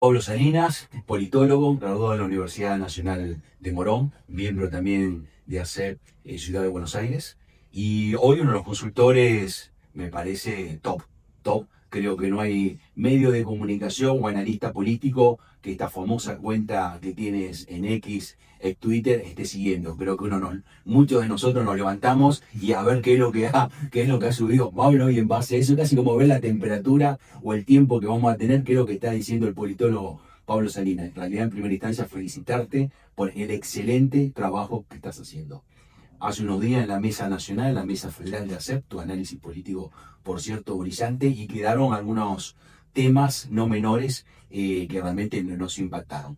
Pablo Salinas, politólogo, graduado de la Universidad Nacional de Morón, miembro también de ACEP Ciudad de Buenos Aires. Y hoy uno de los consultores me parece top. Creo que no hay medio de comunicación o analista político que esta famosa cuenta que tienes en X, en Twitter, esté siguiendo. Creo que muchos de nosotros nos levantamos y a ver qué es lo que ha subido Pablo, y en base a eso, casi como ver la temperatura o el tiempo que vamos a tener, que es lo que está diciendo el politólogo Pablo Salinas. En realidad, en primera instancia, felicitarte por el excelente trabajo que estás haciendo. Hace unos días en la Mesa Nacional, en la Mesa Federal de ACEP, tu análisis político, por cierto, brillante, y quedaron algunos temas no menores que realmente nos impactaron.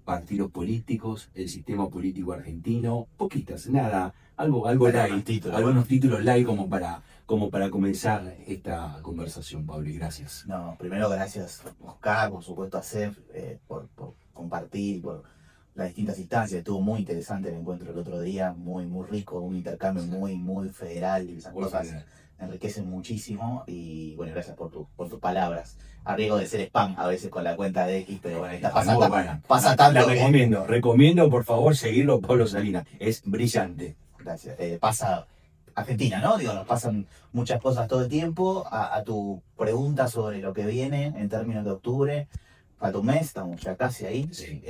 Partidos políticos, el sistema político argentino, poquitas, nada, algo light, algunos títulos light como para comenzar esta conversación, Pablo, y gracias. No, primero gracias, Oscar, por supuesto a Sef, por compartir, por las distintas instancias. Estuvo muy interesante el encuentro el otro día, muy rico, un intercambio muy federal, y esas cosas enriquecen muchísimo. Y bueno, gracias por tus palabras. A riesgo de ser spam a veces con la cuenta de X, pero bueno, esta pasa tanto. La recomiendo, por favor, seguirlo, Pablo Salinas, es brillante. Gracias. Pasa Argentina, ¿no? Digo, nos pasan muchas cosas todo el tiempo. A tu pregunta sobre lo que viene en términos de octubre, falta un mes, estamos ya casi ahí. Sí.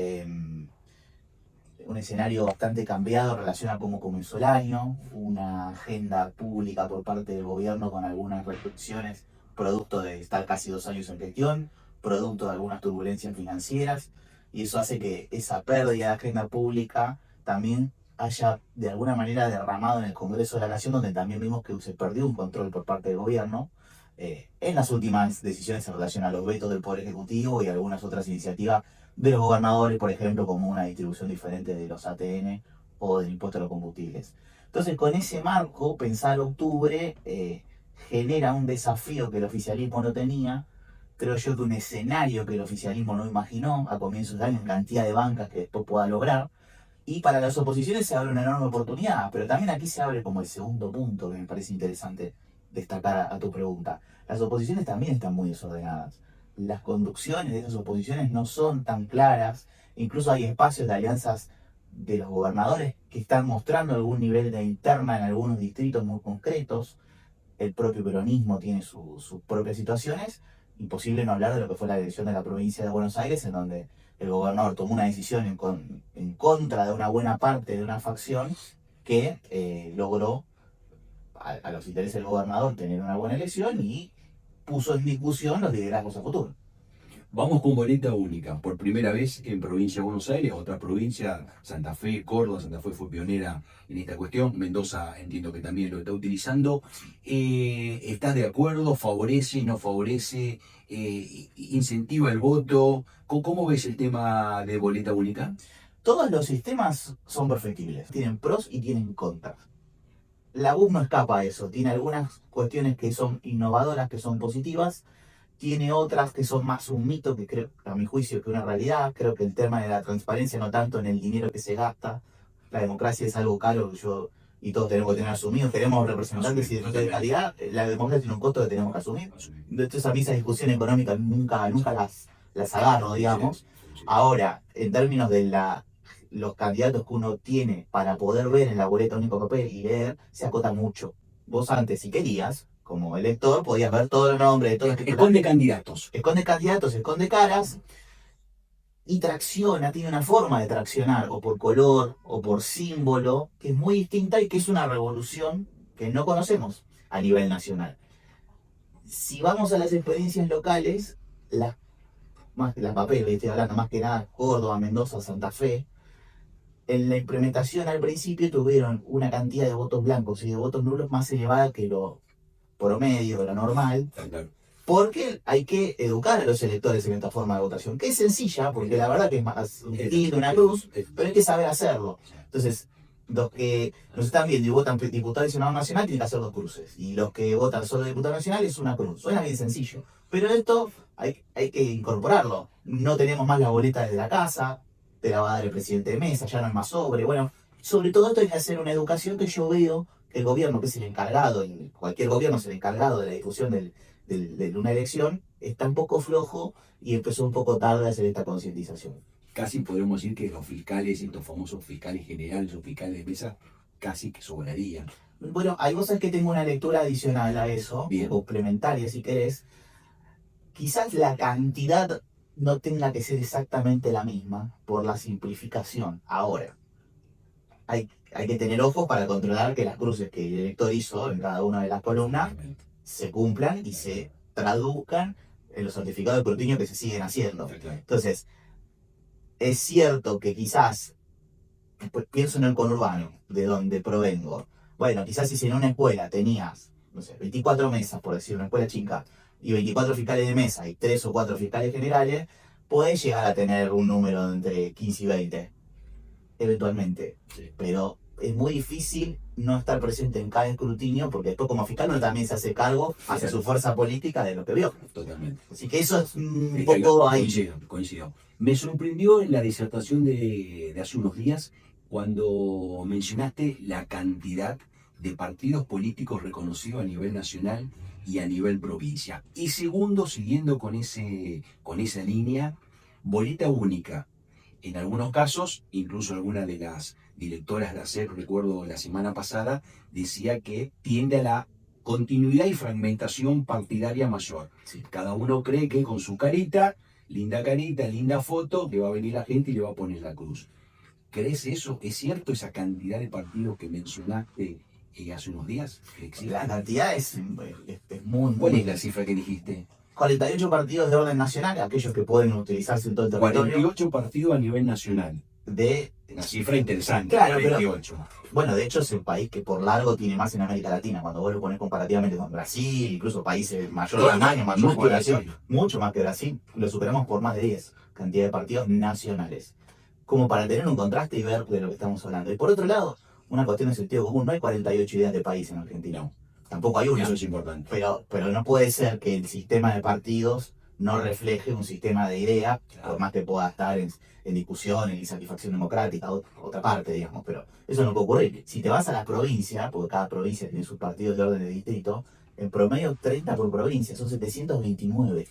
Un escenario bastante cambiado en relación a cómo comenzó el año, una agenda pública por parte del gobierno con algunas restricciones, producto de estar casi 2 años en gestión, producto de algunas turbulencias financieras, y eso hace que esa pérdida de agenda pública también haya de alguna manera derramado en el Congreso de la Nación, donde también vimos que se perdió un control por parte del gobierno en las últimas decisiones en relación a los vetos del Poder Ejecutivo y algunas otras iniciativas de los gobernadores, por ejemplo, como una distribución diferente de los ATN o del impuesto a los combustibles. Entonces, con ese marco, pensar octubre genera un desafío que el oficialismo no tenía, creo yo que un escenario que el oficialismo no imaginó a comienzos de año, en cantidad de bancas que después pueda lograr. Y para las oposiciones se abre una enorme oportunidad, pero también aquí se abre como el segundo punto que me parece interesante destacar a tu pregunta. Las oposiciones también están muy desordenadas. Las conducciones de esas oposiciones no son tan claras. Incluso hay espacios de alianzas de los gobernadores que están mostrando algún nivel de interna en algunos distritos muy concretos. El propio peronismo tiene sus propias situaciones. Imposible no hablar de lo que fue la elección de la provincia de Buenos Aires, en donde el gobernador tomó una decisión en contra de una buena parte de una facción que logró, a los intereses del gobernador, tener una buena elección y puso en discusión los liderazgos a futuro. Vamos con boleta única, por primera vez en provincia de Buenos Aires, otra provincia, Santa Fe, Córdoba. Santa Fe fue pionera en esta cuestión, Mendoza entiendo que también lo está utilizando. ¿Estás de acuerdo? ¿Favorece, no favorece? ¿Incentiva el voto? ¿Cómo ves el tema de boleta única? Todos los sistemas son perfectibles, tienen pros y tienen contras. La BUS no escapa a eso, tiene algunas cuestiones que son innovadoras, que son positivas, tiene otras que son más un mito, que creo, a mi juicio, que una realidad. Creo que el tema de la transparencia, no tanto en el dinero que se gasta, la democracia es algo caro que yo y todos tenemos que tener asumido. Queremos representantes y de calidad, la democracia tiene un costo que tenemos que asumir. Entonces a mí esa discusión económica nunca las agarro, digamos. Ahora, en términos de los candidatos que uno tiene para poder ver en la boleta única papel y leer, se acota mucho. Vos antes, si querías, como elector, podías ver todos los nombres de todos los que Esconde candidatos. Esconde candidatos, esconde caras y tracciona, tiene una forma de traccionar, o por color, o por símbolo, que es muy distinta y que es una revolución que no conocemos a nivel nacional. Si vamos a las experiencias locales, más que las papeles, estoy hablando más que nada Córdoba, Mendoza, Santa Fe, en la implementación al principio tuvieron una cantidad de votos blancos y de votos nulos más elevada que lo promedio, lo normal, porque hay que educar a los electores en esta forma de votación, que es sencilla, porque la verdad que es más un tilde, una cruz, pero hay que saber hacerlo. Entonces, los que nos están viendo y votan diputado y senador nacional tienen que hacer 2 cruces, y los que votan solo diputado nacional es una cruz. Suena bien sencillo, pero esto hay que incorporarlo. No tenemos más la boleta desde la casa, te la va a dar el presidente de mesa, ya no es más sobre. Bueno, sobre todo esto hay que hacer una educación que yo veo que el gobierno, que es el encargado, y cualquier gobierno es el encargado de la difusión de una elección, está un poco flojo y empezó un poco tarde a hacer esta concientización. Casi podemos decir que los fiscales, estos famosos fiscales generales o fiscales de mesa, casi que sobrarían. Bueno, hay cosas que tengo una lectura adicional a eso, Bien. complementaria si querés. Quizás la cantidad no tenga que ser exactamente la misma por la simplificación. Ahora, hay que tener ojos para controlar que las cruces que el elector hizo en cada una de las columnas se cumplan y se traduzcan en los certificados de escrutinio que se siguen haciendo. Entonces, es cierto que quizás, pues pienso en el conurbano, de donde provengo. Bueno, quizás si en una escuela tenías, no sé, 24 mesas, por decir, una escuela chica, y 24 fiscales de mesa y 3 o 4 fiscales generales, puedes llegar a tener un número de entre 15 y 20, eventualmente. Sí. Pero es muy difícil no estar presente en cada escrutinio, porque después como fiscal uno también se hace cargo hacia su fuerza política de lo que vio. Totalmente. Así que eso es un poco ahí. Coincido. Me sorprendió en la disertación de hace unos días cuando mencionaste la cantidad de partidos políticos reconocidos a nivel nacional y a nivel provincia. Y segundo, siguiendo con esa línea, boleta única. En algunos casos, incluso alguna de las directoras de ACEP, recuerdo la semana pasada, decía que tiende a la continuidad y fragmentación partidaria mayor. Sí. Cada uno cree que con su carita, linda foto, le va a venir la gente y le va a poner la cruz. ¿Crees eso? ¿Es cierto esa cantidad de partidos que mencionaste hace unos días? La cantidad es muy... ¿Cuál es la cifra que dijiste? 48 partidos de orden nacional, aquellos que pueden utilizarse en todo el territorio. 48 partidos a nivel nacional. De Una cifra interesante. Claro, 48. Pero, bueno, de hecho es el país que por largo tiene más en América Latina. Cuando vos lo pones comparativamente con Brasil, incluso países mayor tamaño, mayor población, mucho más que Brasil, lo superamos por más de 10 cantidad de partidos nacionales. Como para tener un contraste y ver de lo que estamos hablando. Y por otro lado, una cuestión de sentido común, no hay 48 ideas de país en Argentina. No. Tampoco hay una. Eso es importante. Pero no puede ser que el sistema de partidos no refleje un sistema de ideas, Claro. por más que pueda estar en discusión, en insatisfacción democrática, otra parte, digamos, pero eso no puede ocurrir. Si te vas a las provincias, porque cada provincia tiene sus partidos de orden de distrito, en promedio 30 por provincia, son 729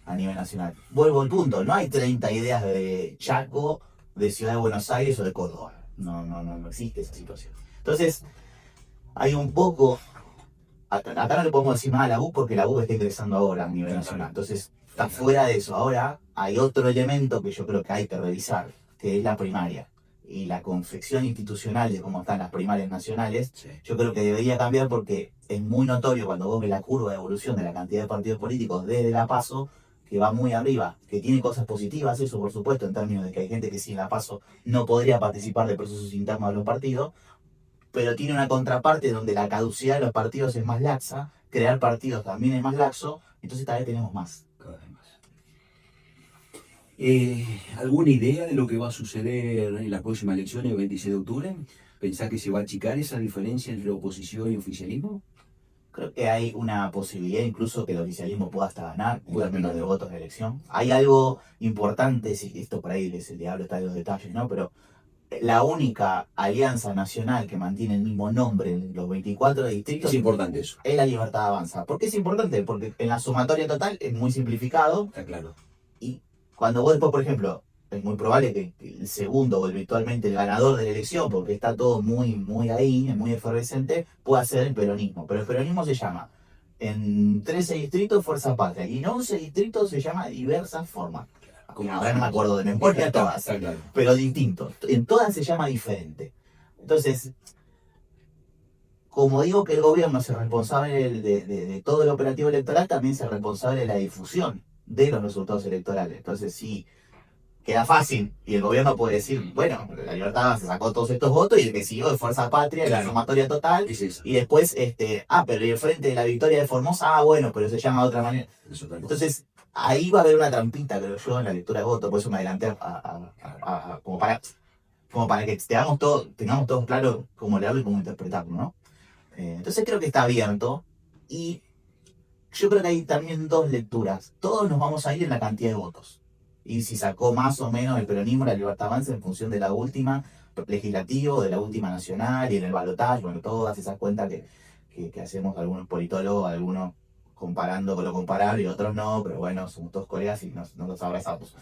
a nivel nacional. Vuelvo al punto, no hay 30 ideas de Chaco, de Ciudad de Buenos Aires o de Córdoba. No existe esa situación. Entonces, hay un poco... Acá no le podemos decir nada a la U porque la U está ingresando ahora a nivel nacional. Entonces, está fuera de eso. Ahora hay otro elemento que yo creo que hay que revisar, que es la primaria. Y la confección institucional de cómo están las primarias nacionales, Sí. yo creo que debería cambiar porque es muy notorio cuando vos ves la curva de evolución de la cantidad de partidos políticos desde la PASO, que va muy arriba, que tiene cosas positivas, eso por supuesto, en términos de que hay gente que sin la PASO no podría participar de procesos internos de los partidos, pero tiene una contraparte donde la caducidad de los partidos es más laxa, crear partidos también es más laxo, entonces tal vez tenemos más. Cada vez más. ¿Alguna idea de lo que va a suceder en la próxima elección el 26 de octubre? ¿Pensás que se va a achicar esa diferencia entre oposición y oficialismo? Creo que hay una posibilidad incluso que el oficialismo pueda hasta ganar en términos de votos de elección. Hay algo importante, si esto por ahí le hablo está de los detalles, ¿no? Pero la única alianza nacional que mantiene el mismo nombre en los 24 distritos Es importante eso. es la Libertad Avanza. ¿Por qué es importante? Porque en la sumatoria total es muy simplificado Está claro. y cuando vos después, por ejemplo, es muy probable que el segundo o virtualmente el ganador de la elección, porque está todo muy ahí, muy efervescente, pueda ser el peronismo. Pero el peronismo se llama, en 13 distritos, Fuerza Patria, y en 11 distritos se llama Diversas Formas. Ahora no me acuerdo de memoria todas, Está claro. pero distinto. En todas se llama diferente. Entonces, como digo que el gobierno es el responsable de todo el operativo electoral, también es el responsable de la difusión de los resultados electorales. Entonces, sí, queda fácil y el gobierno puede decir, bueno, la Libertad se sacó todos estos votos y el que siguió es Fuerza Patria, Claro. la sumatoria total, Es eso. y después, pero y el frente de la victoria de Formosa, bueno, pero se llama de otra manera. Es otra cosa. Entonces, ahí va a haber una trampita, creo yo, en la lectura de voto, por eso me adelanté como para que tengamos todo claro cómo leerlo y cómo interpretarlo, ¿no? Entonces creo que está abierto y yo creo que hay también dos lecturas. Todos nos vamos a ir en la cantidad de votos. Y si sacó más o menos el peronismo, la Libertad Avanza en función de la última legislativo, de la última nacional y en el balotaje, bueno, todas esas cuentas que hacemos algunos politólogos, algunos comparando con lo comparable y otros no, pero bueno, somos todos colegas y nos abrazamos.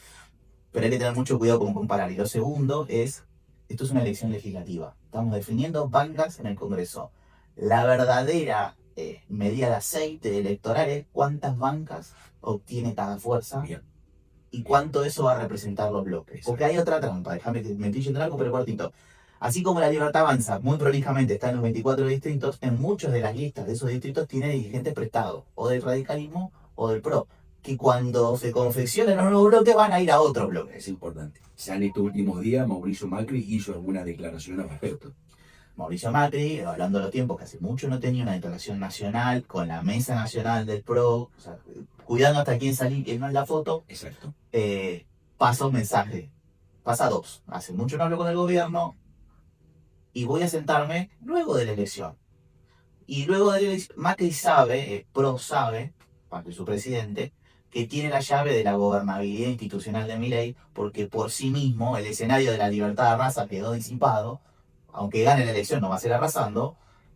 Pero hay que tener mucho cuidado con comparar. Y lo segundo es, esto es una elección legislativa. Estamos definiendo bancas en el Congreso. La verdadera medida de aceite electoral es cuántas bancas obtiene cada fuerza. Bien. Y cuánto eso va a representar los bloques. Exacto. Porque hay otra trampa, déjame que me estoy yendo largo, pero cortito. Así como la Libertad Avanza muy prolijamente está en los 24 distritos, en muchas de las listas de esos distritos tiene dirigentes prestados, o del radicalismo o del PRO, que cuando se confeccionen los nuevos bloques van a ir a otros bloques. Es importante. Ya en estos últimos días, Mauricio Macri hizo alguna declaración al respecto. Mauricio Macri, hablando de los tiempos, que hace mucho no tenía una declaración nacional con la mesa nacional del PRO, o sea, cuidando hasta quién salir y quién no en la foto, Exacto. pasa un mensaje, pasa dos. Hace mucho no hablo con el gobierno y voy a sentarme luego de la elección. Y luego de la elección, Macri sabe, PRO sabe, Macri su presidente, que tiene la llave de la gobernabilidad institucional de Milei, porque por sí mismo el escenario de la libertad de raza quedó disipado, aunque gane la elección no va a ser arrasando,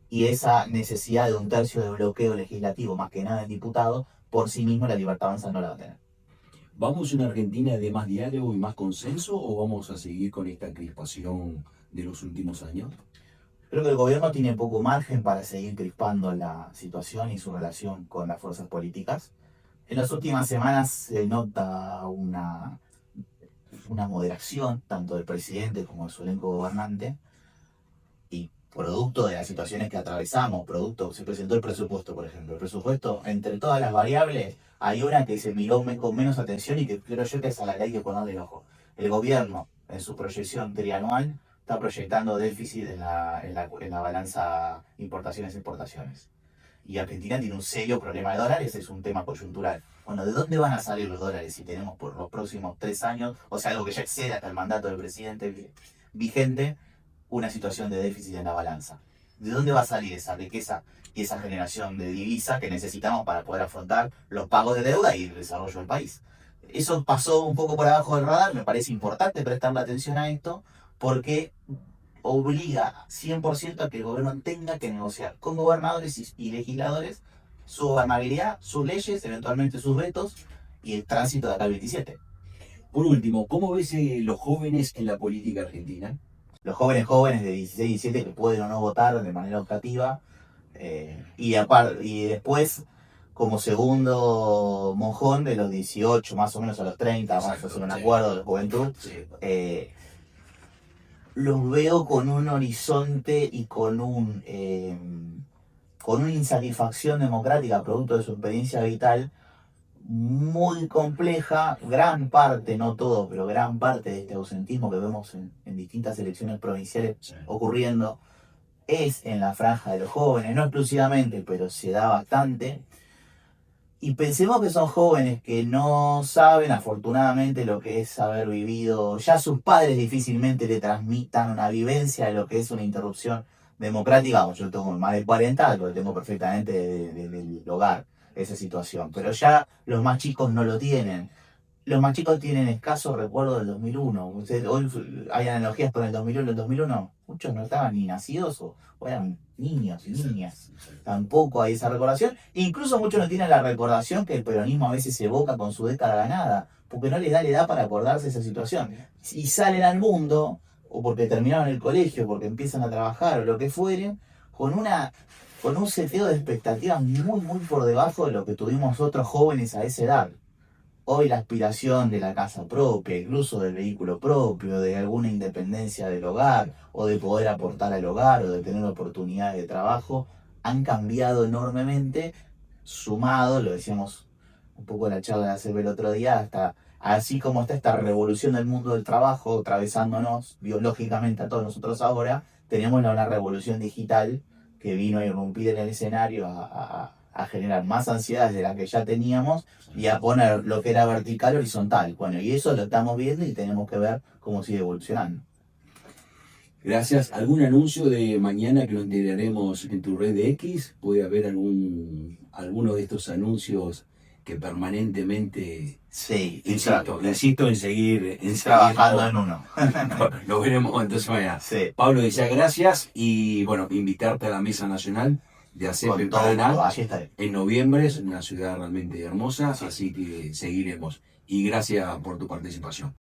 y esa necesidad de un tercio de bloqueo legislativo, más que nada en diputados, por sí mismo la Libertad Avanza no la va a tener. ¿Vamos a una Argentina de más diálogo y más consenso o vamos a seguir con esta crispación de los últimos años? Creo que el gobierno tiene poco margen para seguir crispando la situación y su relación con las fuerzas políticas. En las últimas semanas se nota una moderación, tanto del presidente como de su elenco gobernante, y producto de las situaciones que atravesamos, se presentó el presupuesto, por ejemplo. El presupuesto, entre todas las variables, hay una que se miró con menos atención y que creo yo que es a la que hay que ponerle el ojo. El gobierno, en su proyección trianual, está proyectando déficit en la balanza importaciones-exportaciones. Y Argentina tiene un serio problema de dólares, es un tema coyuntural. Bueno, ¿de dónde van a salir los dólares si tenemos por los próximos 3 años, o sea, algo que ya excede hasta el mandato del presidente vigente, una situación de déficit en la balanza? ¿De dónde va a salir esa riqueza y esa generación de divisa que necesitamos para poder afrontar los pagos de deuda y el desarrollo del país? Eso pasó un poco por abajo del radar, me parece importante prestarle atención a esto, porque obliga 100% a que el gobierno tenga que negociar con gobernadores y legisladores su gobernabilidad, sus leyes, eventualmente sus vetos y el tránsito de acá al 27. Por último, ¿cómo ves los jóvenes en la política argentina? Los jóvenes de 16, 17 que pueden o no votar de manera optativa, y después como segundo mojón de los 18 más o menos a los 30, vamos a hacer un acuerdo de juventud. Sí. Los veo con un horizonte y con una insatisfacción democrática producto de su experiencia vital muy compleja. Gran parte, no todo, pero gran parte de este ausentismo que vemos en distintas elecciones provinciales ocurriendo es en la franja de los jóvenes, no exclusivamente, pero se da bastante. Y pensemos que son jóvenes que no saben afortunadamente lo que es haber vivido, ya sus padres difícilmente le transmitan una vivencia de lo que es una interrupción democrática. Yo tengo más de 40, lo tengo perfectamente del hogar, esa situación, pero ya los más chicos no lo tienen. Los más chicos tienen escaso recuerdo del 2001. Hoy hay analogías con el 2001. En el 2001 muchos no estaban ni nacidos o eran niños y niñas. Tampoco hay esa recordación. Incluso muchos no tienen la recordación que el peronismo a veces evoca con su década ganada, porque no les da la edad para acordarse de esa situación. Y salen al mundo, o porque terminaron el colegio, porque empiezan a trabajar o lo que fuere, con un seteo de expectativas muy, muy por debajo de lo que tuvimos otros jóvenes a esa edad. Hoy la aspiración de la casa propia, incluso del vehículo propio, de alguna independencia del hogar, o de poder aportar al hogar, o de tener oportunidades de trabajo, han cambiado enormemente, sumado, lo decíamos un poco en la charla de ACB el otro día, hasta así como está esta revolución del mundo del trabajo, atravesándonos biológicamente a todos nosotros ahora, tenemos una revolución digital que vino a irrumpir en el escenario, a generar más ansiedades de las que ya teníamos y a poner lo que era vertical horizontal. Bueno, y eso lo estamos viendo y tenemos que ver cómo sigue evolucionando. Gracias. ¿Algún anuncio de mañana que lo integraremos en tu red de X? ¿Puede haber alguno de estos anuncios que permanentemente... Sí, insisto en seguir trabajando en uno. Lo veremos entonces mañana. Sí. Pablo, decía gracias y bueno, invitarte a la Mesa Nacional de ACEP con en todo Paraná. gusto, allí estaré. En noviembre es una ciudad realmente hermosa, Sí. así que seguiremos. Y gracias por tu participación.